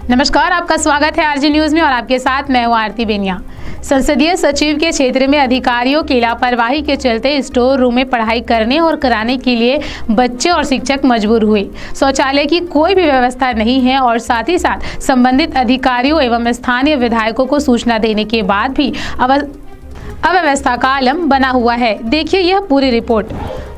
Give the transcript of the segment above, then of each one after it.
नमस्कार, आपका स्वागत है आरजी न्यूज में और आपके साथ मैं हूं आरती बेनिया। संसदीय सचिव के क्षेत्र में अधिकारियों की लापरवाही के चलते स्टोर रूम में पढ़ाई करने और कराने के लिए बच्चे और शिक्षक मजबूर हुए। शौचालय की कोई भी व्यवस्था नहीं है और साथ ही साथ संबंधित अधिकारियों एवं स्थानीय विधायकों को सूचना देने के बाद भी अव्यवस्था का आलम बना हुआ है। देखिए यह पूरी रिपोर्ट।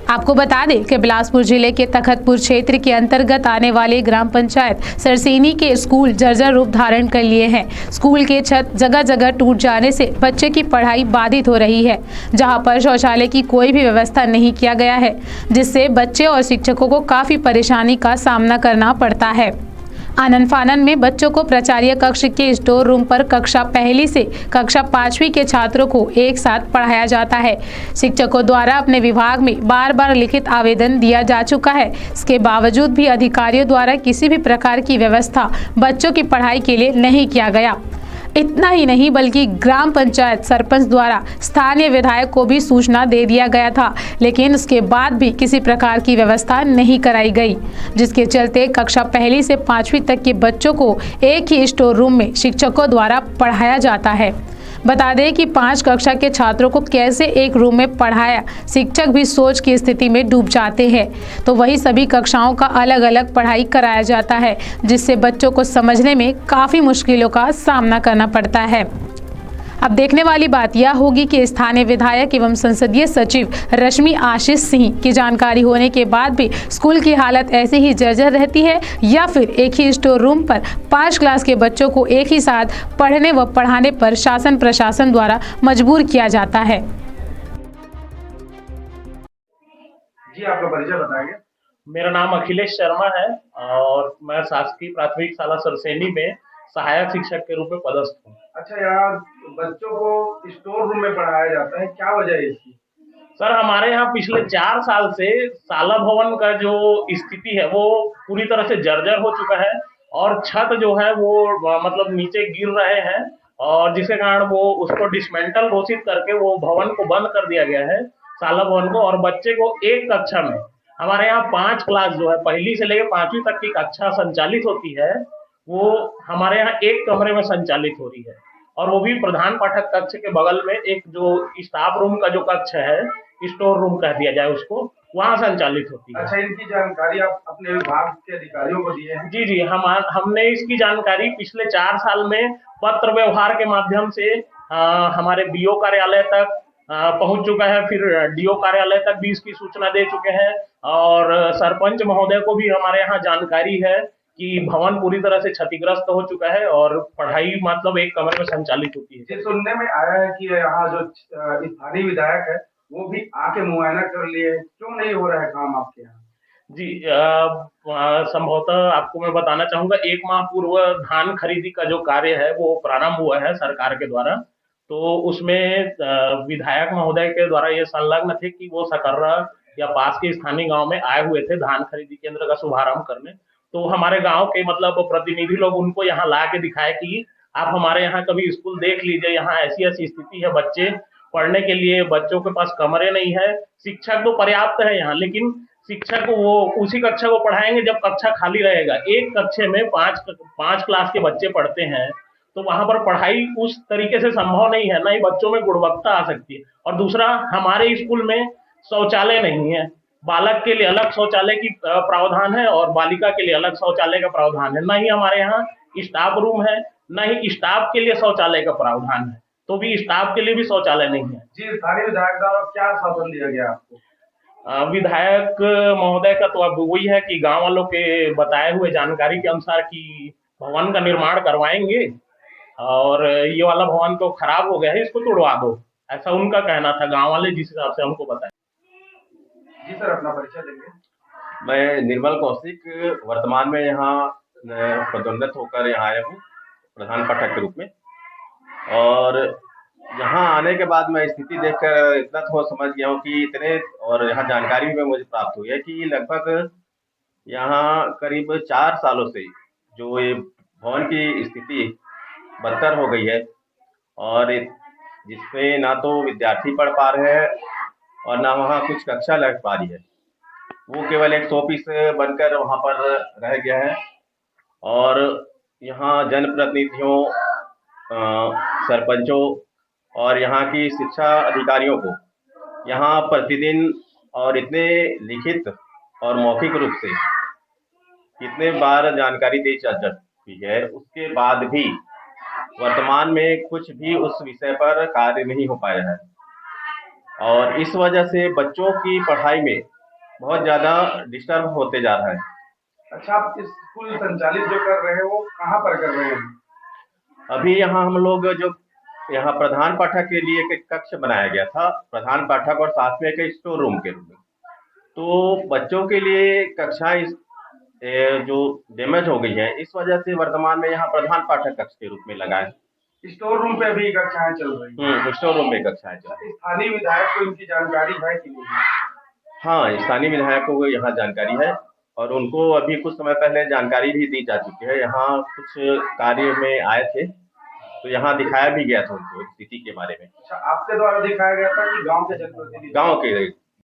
आपको बता दें कि बिलासपुर जिले के तखतपुर क्षेत्र के अंतर्गत आने वाले ग्राम पंचायत सरसेनी के स्कूल जर्जर रूप धारण कर लिए हैं। स्कूल के छत जगह जगह टूट जाने से बच्चे की पढ़ाई बाधित हो रही है, जहां पर शौचालय की कोई भी व्यवस्था नहीं किया गया है, जिससे बच्चे और शिक्षकों को काफी परेशानी का सामना करना पड़ता है। आनन फानन में बच्चों को प्राचार्य कक्ष के स्टोर रूम पर कक्षा पहली से कक्षा 5वीं के छात्रों को एक साथ पढ़ाया जाता है। शिक्षकों द्वारा अपने विभाग में बार बार लिखित आवेदन दिया जा चुका है। इसके बावजूद भी अधिकारियों द्वारा किसी भी प्रकार की व्यवस्था बच्चों की पढ़ाई के लिए नहीं किया गया। इतना ही नहीं बल्कि ग्राम पंचायत सरपंच द्वारा स्थानीय विधायक को भी सूचना दे दिया गया था, लेकिन उसके बाद भी किसी प्रकार की व्यवस्था नहीं कराई गई, जिसके चलते कक्षा पहली से 5वीं तक के बच्चों को एक ही स्टोर रूम में शिक्षकों द्वारा पढ़ाया जाता है। बता दें कि 5 कक्षा के छात्रों को कैसे एक रूम में पढ़ाया, शिक्षक भी सोच की स्थिति में डूब जाते हैं। तो वही सभी कक्षाओं का अलग अलग पढ़ाई कराया जाता है, जिससे बच्चों को समझने में काफ़ी मुश्किलों का सामना करना पड़ता है। अब देखने वाली बात यह होगी कि स्थानीय विधायक एवं संसदीय सचिव रश्मि आशीष सिंह की जानकारी होने के बाद भी स्कूल की हालत ऐसे ही जर्जर रहती है, या फिर एक ही स्टोर रूम पर 5 क्लास के बच्चों को एक ही साथ पढ़ने व पढ़ाने पर शासन प्रशासन द्वारा मजबूर किया जाता है। जी, आपका परिचय बताइए। मेरा नाम अखिलेश शर्मा है और मैं शासकीय प्राथमिक शाला सरसेनी में सहायक शिक्षक के रूप में पदस्थ हूँ। अच्छा, यार बच्चों को स्टोर रूम में पढ़ाया जाता है, क्या वजह है इसकी? सर, हमारे यहाँ पिछले 4 साल से शाला भवन का जो स्थिति है वो पूरी तरह से जर्जर हो चुका है और छत जो है वो मतलब नीचे गिर रहे हैं, और जिसके कारण वो उसको डिसमेंटल घोषित करके वो भवन को बंद कर दिया गया है, शाला भवन को। और बच्चे को एक कक्षा में हमारे यहाँ 5 क्लास जो है पहली से लेकर 5वीं तक की कक्षा संचालित होती है, वो हमारे यहाँ एक कमरे में संचालित हो रही है, और वो भी प्रधान पाठक कक्ष के बगल में एक जो स्टाफ रूम का जो कक्ष है, स्टोर रूम कह दिया जाए उसको, वहाँ संचालित होती है। अच्छा, इनकी जानकारी आप अपने विभाग के अधिकारियों को दिए हैं? जी, हमने इसकी जानकारी पिछले 4 साल में पत्र व्यवहार के माध्यम से हमारे बीओ कार्यालय तक पहुंच चुका है, फिर डीओ कार्यालय तक भी इसकी सूचना दे चुके हैं, और सरपंच महोदय को भी हमारे यहाँ जानकारी है कि भवन पूरी तरह से क्षतिग्रस्त हो चुका है और पढ़ाई मतलब एक कमरे में संचालित होती है। जी, सुनने में आया है कि यहाँ जो स्थानीय विधायक है वो भी आके मुआयना कर लिए, क्यों नहीं हो रहा है काम आपके यहाँ? जी, संभवतः आपको मैं बताना चाहूंगा, 1 माह पूर्व धान खरीदी का जो कार्य है वो प्रारंभ हुआ है सरकार के द्वारा। तो उसमें विधायक महोदय के द्वारा ये संलग्न थे कि वो सकर्रा या पास के स्थानीय गांव में आए हुए थे धान खरीदी केंद्र का शुभारंभ करने। तो हमारे गांव के मतलब प्रतिनिधि लोग उनको यहाँ ला के दिखाए कि आप हमारे यहाँ कभी स्कूल देख लीजिए, यहाँ ऐसी ऐसी स्थिति है, बच्चे पढ़ने के लिए बच्चों के पास कमरे नहीं है, शिक्षक तो पर्याप्त है यहाँ, लेकिन शिक्षक वो उसी कक्षा को पढ़ाएंगे जब कक्षा खाली रहेगा। एक कक्षे में 5 क्लास के बच्चे पढ़ते हैं, तो वहां पर पढ़ाई उस तरीके से संभव नहीं है, ना ही बच्चों में गुणवत्ता आ सकती है। और दूसरा, हमारे स्कूल में शौचालय नहीं है, बालक के लिए अलग शौचालय की प्रावधान है और बालिका के लिए अलग शौचालय का प्रावधान है। न ही हमारे यहाँ स्टाफ रूम है, न ही स्टाफ के लिए शौचालय का प्रावधान है, तो भी स्टाफ के लिए भी शौचालय नहीं है। जी, स्थानीय विधायक द्वारा क्या आश्वासन दिया गया आपको? विधायक महोदय का तो अब वही है कि गांव वालों के बताए हुए जानकारी के अनुसार कि भवन का निर्माण करवाएंगे, और ये वाला भवन तो खराब हो गया है, इसको तोड़वा दो, ऐसा उनका कहना था, गांव वाले जिस हिसाब से हमको बताए। जी सर, अपना परिचय देंगे। मैं निर्मल कौशिक वर्तमान में यहाँ पदोन्नत होकर यहाँ आया हूँ प्रधान पाठक के रूप में, और यहाँ आने के बाद मैं स्थिति देखकर इतना थोड़ा समझ गया हूँ कि इतने, और यहाँ जानकारी भी मुझे प्राप्त हुई है कि लगभग यहाँ करीब 4 सालों से जो ये भवन की स्थिति बदतर हो गई है, और जिसमें ना तो विद्यार्थी पढ़ पा रहे हैं और ना वहाँ कुछ कक्षा लग पा रही है, वो केवल एक शो पीस बनकर वहाँ पर रह गया है। और यहाँ जनप्रतिनिधियों, सरपंचों और यहाँ की शिक्षा अधिकारियों को यहाँ प्रतिदिन और इतने लिखित और मौखिक रूप से कितने बार जानकारी दी जा चुकी है, उसके बाद भी वर्तमान में कुछ भी उस विषय पर कार्य नहीं हो पाया है। और इस वजह से बच्चों की पढ़ाई में बहुत ज़्यादा डिस्टर्ब होते जा रहा है। अच्छा, आप इस स्कूल संचालित जो कर रहे हैं वो कहाँ पर कर रहे हैं? अभी यहाँ हम लोग जो यहाँ प्रधान पाठक के लिए एक कक्ष बनाया गया था, प्रधान पाठक और साथ में एक स्टोर रूम के रूप में, तो बच्चों के लिए कक्षाएं जो डैमेज हो गई है, इस वजह से वर्तमान में यहाँ प्रधान पाठक कक्ष के रूप में लगाए। स्टोर रूम पे भी कक्षाएं चल रही हैं? स्टोर रूम में कक्षाएं चल रही हैं। स्थानीय विधायक को इनकी जानकारी है कि नहीं? हाँ, स्थानीय विधायकों को यहाँ जानकारी है और उनको अभी कुछ समय पहले जानकारी भी दी जा चुकी है। यहाँ कुछ कार्य में आए थे तो यहाँ दिखाया भी गया था उनको स्थिति के बारे में। अच्छा, आपके द्वारा दिखाया गया था कि गांव के जनप्रतिनिधि? गांव के